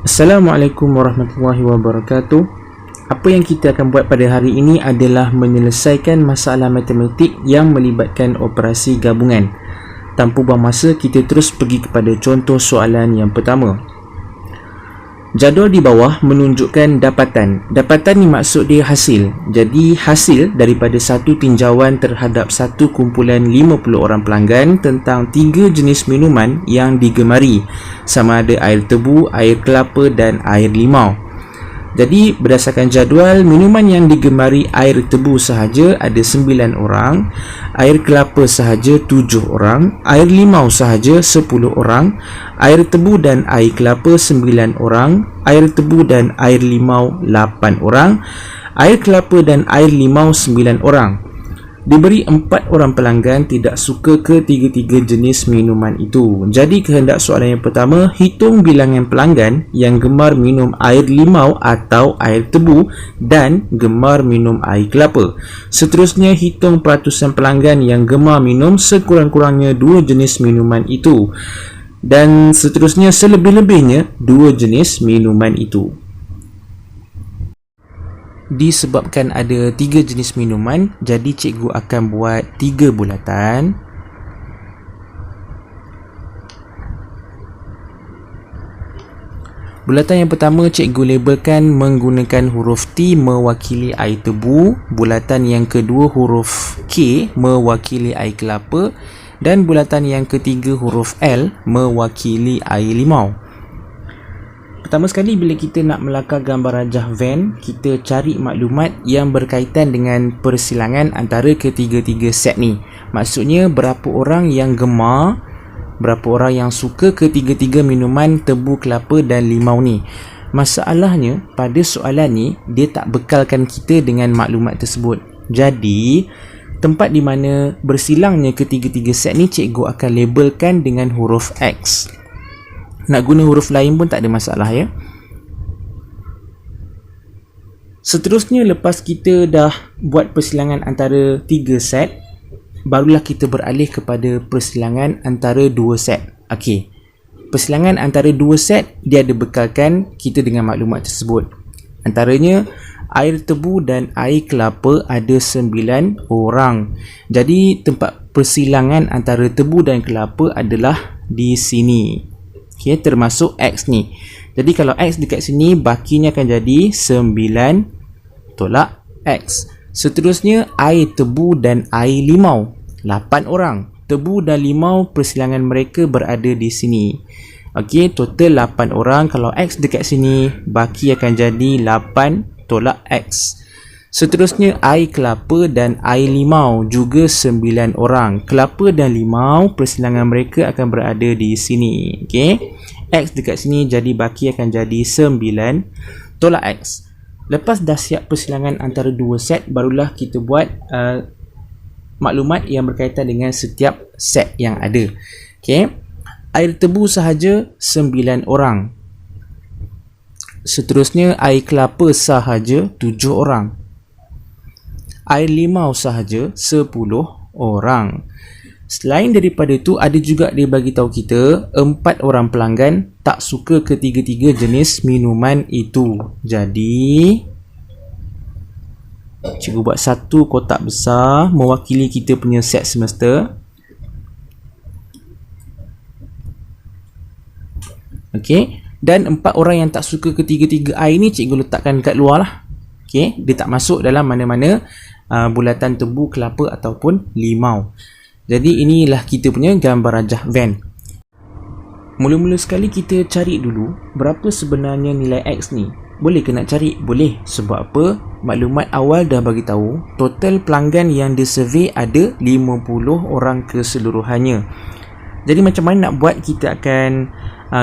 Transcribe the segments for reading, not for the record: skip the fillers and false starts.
Assalamualaikum warahmatullahi wabarakatuh. Apa yang kita akan buat pada hari ini adalah menyelesaikan masalah matematik yang melibatkan operasi gabungan. Tanpa buang masa, kita terus pergi kepada contoh soalan yang pertama. Jadual di bawah menunjukkan dapatan. Dapatan ni maksud dia hasil. Jadi hasil daripada satu tinjauan terhadap satu kumpulan 50 orang pelanggan tentang 3 jenis minuman yang digemari, sama ada air tebu, air kelapa dan air limau. Jadi berdasarkan jadual, minuman yang digemari air tebu sahaja ada 9 orang, air kelapa sahaja 7 orang, air limau sahaja 10 orang, air tebu dan air kelapa 9 orang, air tebu dan air limau 8 orang, air kelapa dan air limau 9 orang. Diberi 4 orang pelanggan tidak suka ketiga-tiga jenis minuman itu. Jadi kehendak soalan yang pertama, hitung bilangan pelanggan yang gemar minum air limau atau air tebu dan gemar minum air kelapa. Seterusnya, hitung peratusan pelanggan yang gemar minum sekurang-kurangnya 2 jenis minuman itu. Dan seterusnya, selebih-lebihnya 2 jenis minuman itu. Disebabkan ada 3 jenis minuman, jadi cikgu akan buat 3 bulatan. Bulatan yang pertama cikgu labelkan menggunakan huruf T mewakili air tebu, bulatan yang kedua huruf K mewakili air kelapa, dan bulatan yang ketiga huruf L mewakili air limau. Pertama sekali, bila kita nak melakar gambar rajah Venn, kita cari maklumat yang berkaitan dengan persilangan antara ketiga-tiga set ni. Maksudnya berapa orang yang gemar, berapa orang yang suka ketiga-tiga minuman tebu, kelapa dan limau ni. Masalahnya pada soalan ni dia tak bekalkan kita dengan maklumat tersebut. Jadi tempat di mana bersilangnya ketiga-tiga set ni cikgu akan labelkan dengan huruf X. Nak guna huruf lain pun tak ada masalah ya. Seterusnya, lepas kita dah buat persilangan antara 3 set, barulah kita beralih kepada persilangan antara 2 set. Okey. Persilangan antara 2 set dia ada bekalkan kita dengan maklumat tersebut. Antaranya air tebu dan air kelapa ada 9 orang. Jadi tempat persilangan antara tebu dan kelapa adalah di sini. Okay, termasuk X ni. Jadi kalau X dekat sini, bakinya akan jadi 9 tolak X. Seterusnya, air tebu dan air limau 8 orang. Tebu dan limau persilangan mereka berada di sini. Okey, total 8 orang. Kalau X dekat sini, baki akan jadi 8 tolak X. Seterusnya, air kelapa dan air limau juga 9 orang. Kelapa dan limau persilangan mereka akan berada di sini. Okey. X dekat sini, jadi baki akan jadi 9 tolak X. Lepas dah siap persilangan antara 2 set, barulah kita buat maklumat yang berkaitan dengan setiap set yang ada. Okey. Air tebu sahaja 9 orang. Seterusnya, air kelapa sahaja 7 orang. Air limau sahaja 10 orang. Selain daripada itu, ada juga dia bagi tahu kita 4 orang pelanggan tak suka ketiga-tiga jenis minuman itu. Jadi cikgu buat satu kotak besar mewakili kita punya set semester. Okey, dan 4 orang yang tak suka ketiga-tiga air ni cikgu letakkan kat luar lah. Okey, dia tak masuk dalam mana-mana bulatan tebu, kelapa ataupun limau. Jadi inilah kita punya gambar rajah Venn. Mula-mula sekali kita cari dulu berapa sebenarnya nilai X ni. Boleh ke nak cari? Boleh. Sebab apa? Maklumat awal dah bagi tahu total pelanggan yang disurvey ada 50 orang keseluruhannya. Jadi macam mana nak buat? Kita akan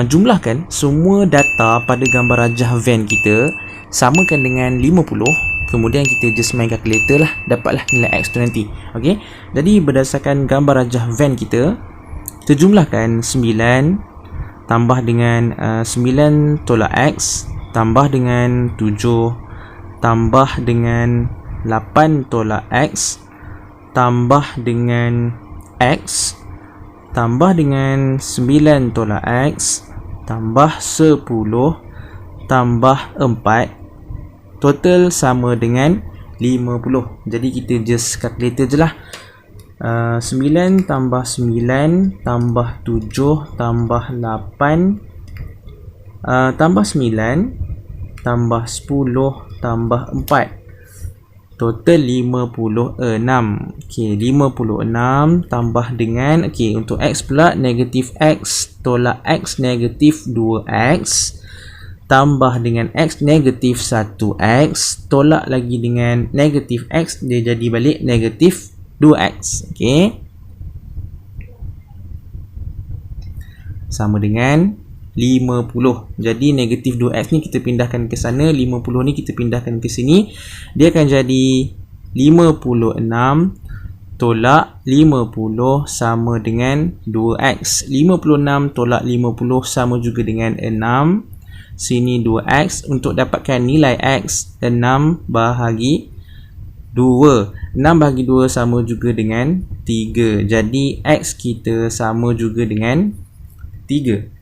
jumlahkan semua data pada gambar rajah Venn kita, samakan dengan 50. Kemudian kita just main calculator lah, dapatlah nilai X tu nanti. Okey. Jadi berdasarkan gambar rajah Venn kita, kita jumlahkan 9 tambah dengan 9 tolak X tambah dengan 7 tambah dengan 8 tolak X tambah dengan X tambah dengan 9 tolak X tambah 10 tambah 4, total sama dengan 50. Jadi kita just calculator je lah. 9 tambah 9 tambah 7 tambah 8 tambah 9 tambah 10 tambah 4, total 56. Okey, 56 tambah dengan, okey, untuk X pula negatif X tolak X negatif 2X tambah dengan X negatif 1X tolak lagi dengan negatif X, dia jadi balik negatif 2X. Okey, sama dengan 50. Jadi negatif 2X ni kita pindahkan ke sana, 50 ni kita pindahkan ke sini, dia akan jadi 56 tolak 50 sama dengan 2X. 56 tolak 50 sama juga dengan 6. Sini 2X. Untuk dapatkan nilai X, 6 bahagi 2. 6 bahagi 2 sama juga dengan 3. Jadi X kita sama juga dengan 3.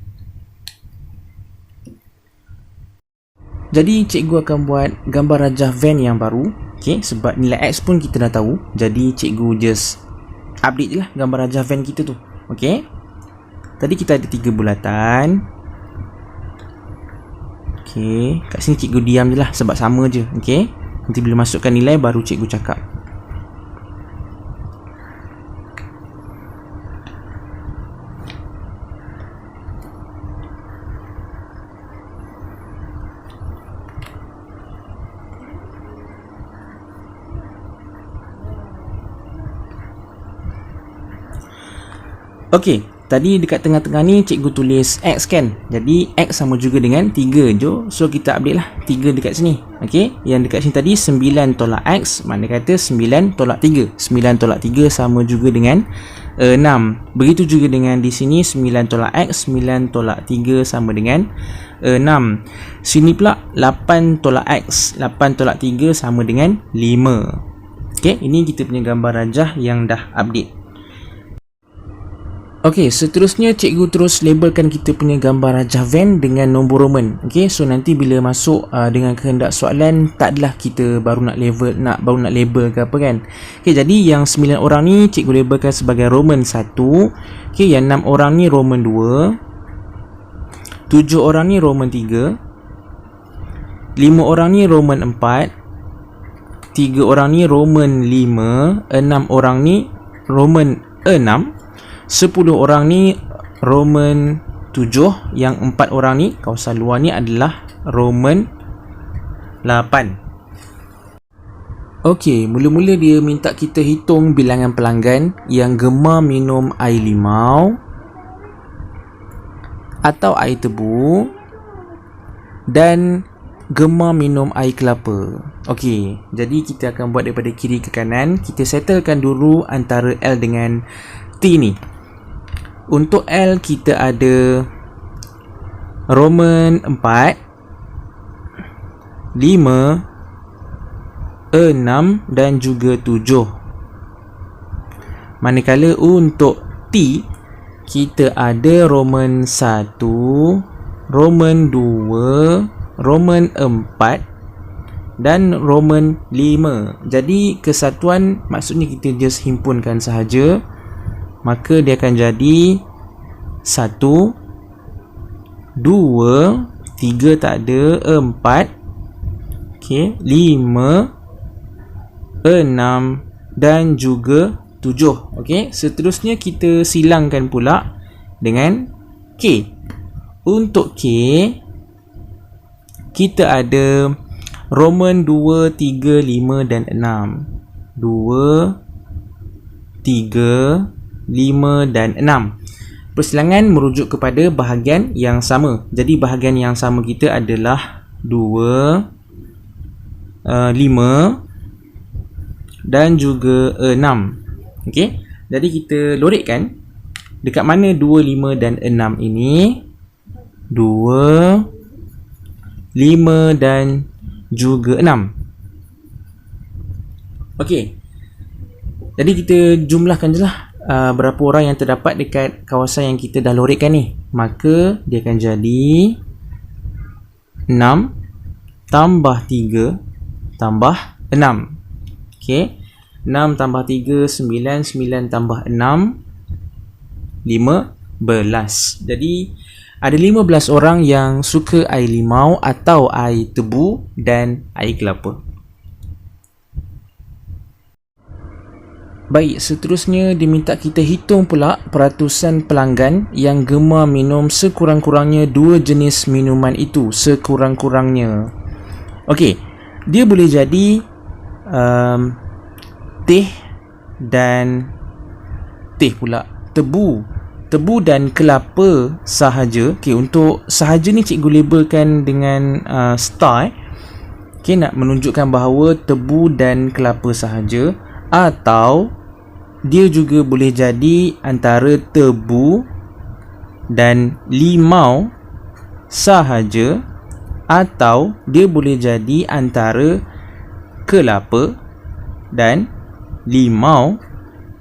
Jadi cikgu akan buat gambar rajah van yang baru. Okey, sebab nilai X pun kita dah tahu. Jadi cikgu just update je lah gambar rajah van kita tu. Okey, tadi kita ada 3 bulatan. Okey, kat sini cikgu diam je lah sebab sama je. Okey, nanti bila masukkan nilai baru cikgu cakap. Okey, tadi dekat tengah-tengah ni cikgu tulis X kan. Jadi X sama juga dengan 3. Jom, so kita update lah 3 dekat sini. Okey, yang dekat sini tadi 9 tolak X, mana kata 9 tolak 3. 9 tolak 3 sama juga dengan 6. Begitu juga dengan di sini 9 tolak X, 9 tolak 3 sama dengan 6. Sini pula 8 tolak X, 8 tolak 3 sama dengan 5. Okey, ini kita punya gambar rajah yang dah update. Okey, seterusnya cikgu terus labelkan kita punya gambar rajah van dengan nombor Roman. Okey, so nanti bila masuk dengan kehendak soalan, tak adalah kita baru nak label ke apa kan. Okey, jadi yang 9 orang ni cikgu labelkan sebagai Roman 1. Okey, yang 6 orang ni Roman 2. 7 orang ni Roman 3. 5 orang ni Roman 4. 3 orang ni Roman 5. 6 orang ni Roman 6. 10 orang ni Roman 7. Yang 4 orang ni kawasan luar ni adalah Roman 8. Okey, mula-mula dia minta kita hitung bilangan pelanggan yang gemar minum air limau atau air tebu dan gemar minum air kelapa. Okey, jadi kita akan buat daripada kiri ke kanan. Kita settlekan dulu antara L dengan T ni. Untuk L kita ada Roman 4, 5, 6 dan juga 7. Manakala untuk T kita ada Roman 1, Roman 2, Roman 4 dan Roman 5. Jadi kesatuan maksudnya kita just himpunkan sahaja. Maka dia akan jadi 1, 2, 3 tak ada, 4, okey, 5, 6 dan juga 7. Okey, seterusnya kita silangkan pula dengan K. Untuk K kita ada Roman 2, 3, 5 dan 6. 2, 3, 5 dan 6. Persilangan merujuk kepada bahagian yang sama. Jadi bahagian yang sama kita adalah 2, 5 dan juga 6. Okey, jadi kita lorikkan dekat mana 2, 5 dan 6 ini. 2, 5 dan juga 6. Okey, jadi kita jumlahkan je lah berapa orang yang terdapat dekat kawasan yang kita dah lorikkan ni. Maka dia akan jadi 6 6 tambah 3 tambah 6. Okey. 6 tambah 3, 9. 9 tambah 6, 15. Jadi ada 15 orang yang suka air limau atau air tebu dan air kelapa. Baik, seterusnya diminta kita hitung pula peratusan pelanggan yang gemar minum sekurang-kurangnya 2 jenis minuman itu. Sekurang-kurangnya. Okey, dia boleh jadi teh dan tebu dan kelapa sahaja. Okey, untuk sahaja ni cikgu labelkan dengan star. Okey, nak menunjukkan bahawa tebu dan kelapa sahaja, atau dia juga boleh jadi antara tebu dan limau sahaja, atau dia boleh jadi antara kelapa dan limau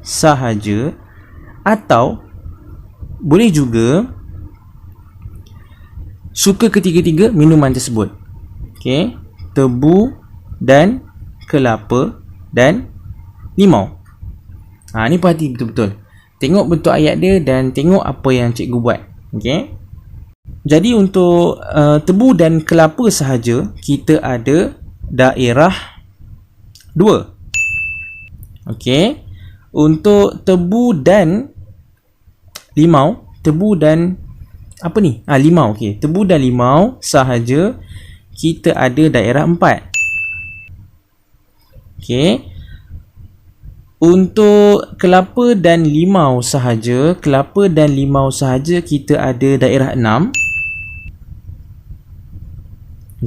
sahaja, atau boleh juga suka ketiga-tiga minuman tersebut. Okey, tebu dan kelapa dan limau. Ni perhati betul-betul. Tengok bentuk ayat dia dan tengok apa yang cikgu buat. Okey. Jadi untuk tebu dan kelapa sahaja, kita ada daerah 2. Okey. Untuk tebu dan limau, limau. Okey, tebu dan limau sahaja, kita ada daerah 4. Okey. Untuk kelapa dan limau sahaja, kita ada daerah 6.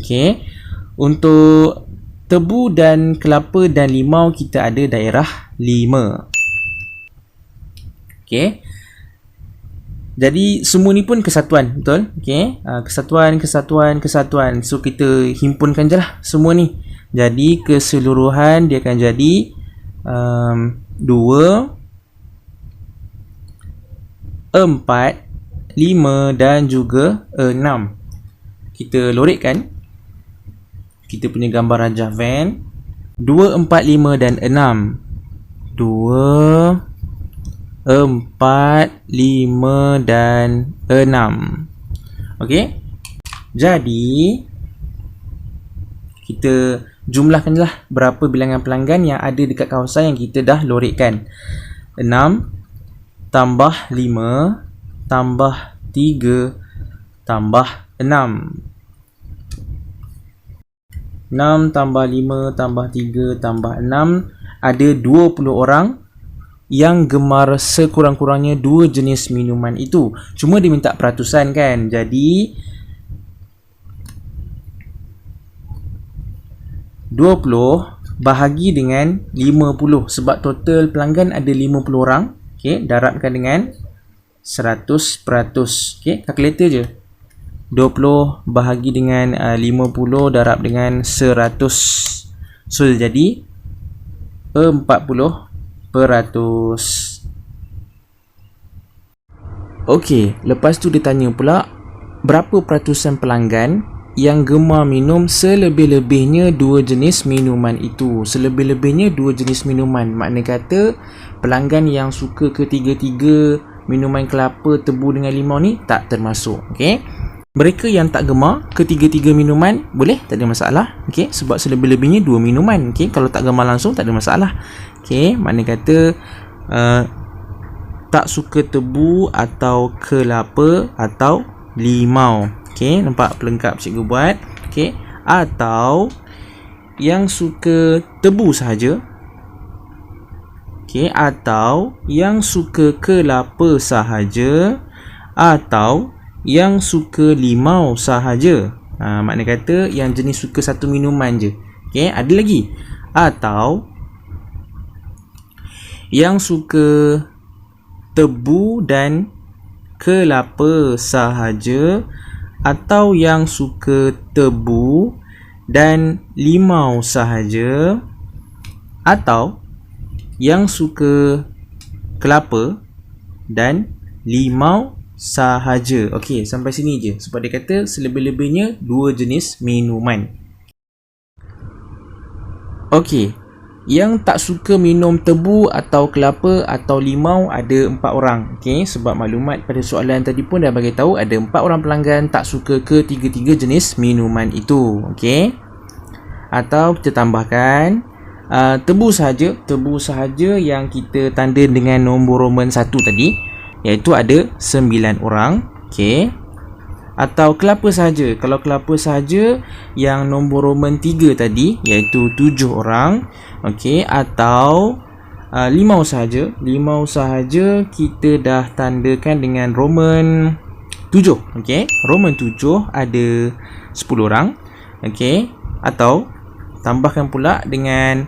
Okey. Untuk tebu dan kelapa dan limau, kita ada daerah 5. Okey. Jadi semua ni pun kesatuan, betul? Okey. Kesatuan. So kita himpunkan je lah semua ni. Jadi keseluruhan dia akan jadi 2, 4, 5 dan juga 6. Kita lorekkan kita punya gambar rajah van. 2, 4, 5 dan 6. 2, 4, 5 dan 6. Okey. Jadi kita jumlahkanlah berapa bilangan pelanggan yang ada dekat kawasan yang kita dah lorekkan. 6 tambah 5 tambah 3 tambah 6. 6 tambah 5 tambah 3 tambah 6, ada 20 orang yang gemar sekurang-kurangnya 2 jenis minuman itu. Cuma dia minta peratusan kan. Jadi 20 bahagi dengan 50, sebab total pelanggan ada 50 orang. Okey, darabkan dengan 100%. Okey, kalkulator je. 20 bahagi dengan 50 darab dengan 100. So jadi 40%. Okey, lepas tu dia tanya pula berapa peratusan pelanggan yang gemar minum selebih-lebihnya 2 jenis minuman itu. Selebih-lebihnya 2 jenis minuman, makna kata pelanggan yang suka ketiga-tiga minuman kelapa, tebu dengan limau ni tak termasuk. Okey. Mereka yang tak gemar ketiga-tiga minuman boleh, tak ada masalah. Okey, sebab selebih-lebihnya 2 minuman. Okey, kalau tak gemar langsung tak ada masalah. Okey, makna kata tak suka tebu atau kelapa atau limau. Okey, nampak pelengkap cikgu buat. Okey, atau yang suka tebu sahaja. Okey, atau yang suka kelapa sahaja, atau yang suka limau sahaja. Makna kata yang jenis suka satu minuman je. Okey, ada lagi. Atau yang suka tebu dan kelapa sahaja, atau yang suka tebu dan limau sahaja, atau yang suka kelapa dan limau sahaja. Okey, sampai sini je. Sebab dia kata selebih-lebihnya 2 jenis minuman. Okey, yang tak suka minum tebu atau kelapa atau limau ada 4 orang. Okey, sebab maklumat pada soalan tadi pun dah bagi tahu ada 4 orang pelanggan tak suka ketiga-tiga jenis minuman itu. Okey. Atau kita tambahkan tebu sahaja yang kita tanda dengan nombor Roman 1 tadi, iaitu ada 9 orang. Okey. Atau kelapa sahaja. Kalau kelapa sahaja yang nombor Roman 3 tadi, iaitu 7 orang. Okey. Atau limau sahaja. Limau sahaja kita dah tandakan dengan Roman 7. Okey. Roman 7 ada 10 orang. Okey. Atau tambahkan pula dengan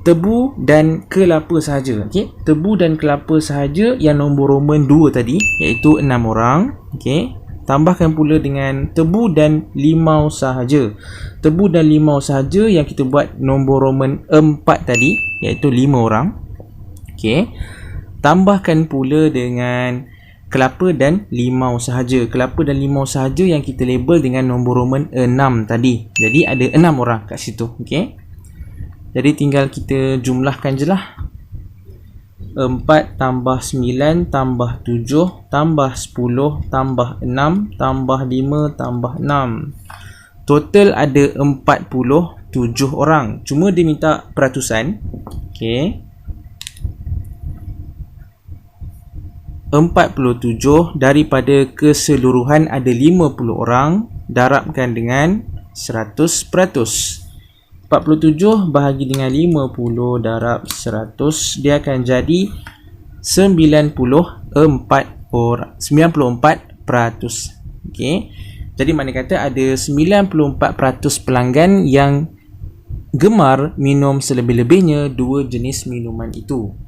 tebu dan kelapa sahaja. Okey, tebu dan kelapa sahaja yang nombor Roman 2 tadi, iaitu 6 orang. Okey, tambahkan pula dengan tebu dan limau sahaja. Tebu dan limau sahaja yang kita buat nombor Roman 4 tadi, iaitu 5 orang. Okey, tambahkan pula dengan kelapa dan limau sahaja. Kelapa dan limau sahaja yang kita label dengan nombor Roman 6 tadi. Jadi ada 6 orang kat situ. Okey. Jadi tinggal kita jumlahkan je lah. 4 tambah 9 tambah 7 tambah 10 tambah 6 tambah 5 tambah 6. Total ada 47 orang. Cuma dia minta peratusan. Okey. 47 daripada keseluruhan ada 50 orang, darabkan dengan 100%. 47 bahagi dengan 50 darab 100, dia akan jadi 94 orang, 94%. Okey. Jadi makna kata ada 94% pelanggan yang gemar minum selebih-lebihnya 2 jenis minuman itu.